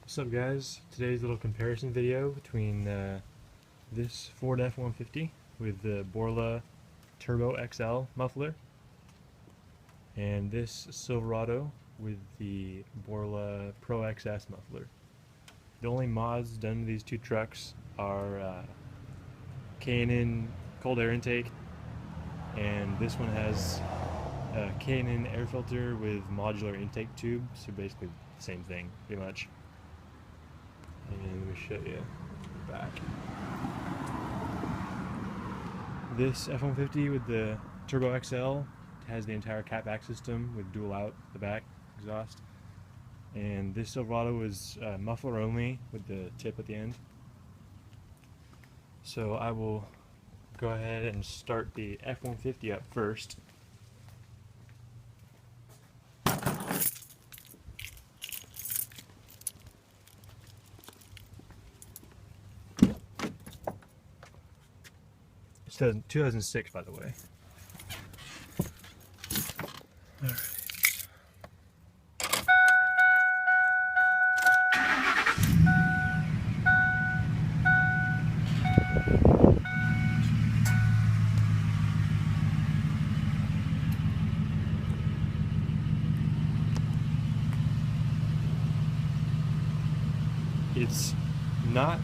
What's up, guys? Today's little comparison video between this Ford F-150 with the Borla Turbo XL muffler and this Silverado with the Borla Pro XS muffler. The only mods done to these two trucks are K&N cold air intake, and this one has a K&N air filter with modular intake tube, so basically the same thing pretty much. And let me show you the back. This F-150 with the Turbo XL has the entire catback system with dual out the back exhaust. And this Silverado is muffler only with the tip at the end. So I will go ahead and start the F-150 up first. It's 2006, by the way. All right. It's not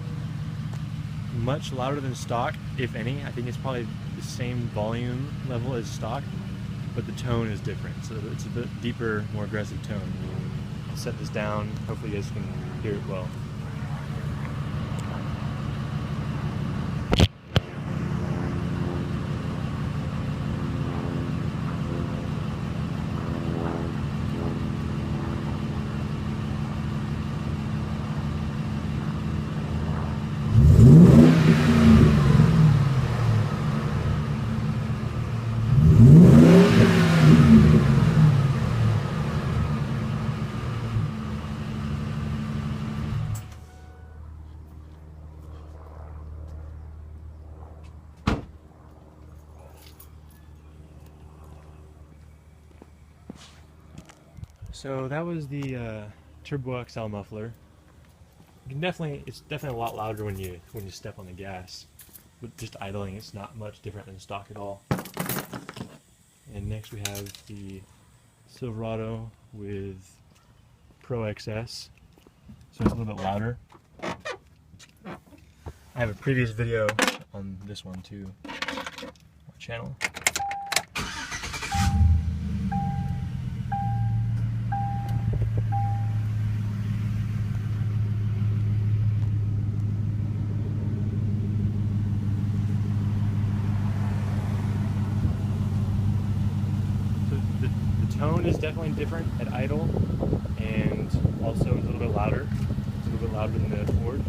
much louder than stock, if any. I think it's probably the same volume level as stock, but the tone is different. So it's a bit deeper, more aggressive tone. I'll set this down. Hopefully you guys can hear it well. So that was the Turbo XL muffler. You can it's definitely a lot louder when you step on the gas. But just idling, it's not much different than stock at all. And next we have the Silverado with Pro XS. So it's a little bit louder. I have a previous video on this one too on my channel. The tone is definitely different at idle, and also a little bit louder. It's a little bit louder than the Ford.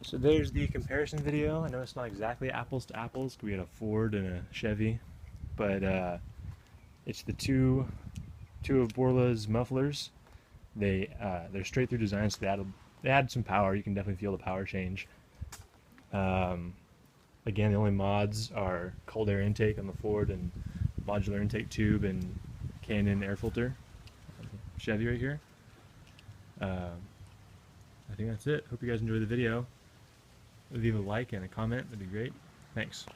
So there's the comparison video. I know it's not exactly apples to apples. We had a Ford and a Chevy, but it's the two of Borla's mufflers. They're straight through design, so they add some power. You can definitely feel the power change. Again, the only mods are cold air intake on the Ford and modular intake tube and K&N air filter. Chevy right here. I think that's it. Hope you guys enjoyed the video. Leave a like and a comment, that'd be great. Thanks.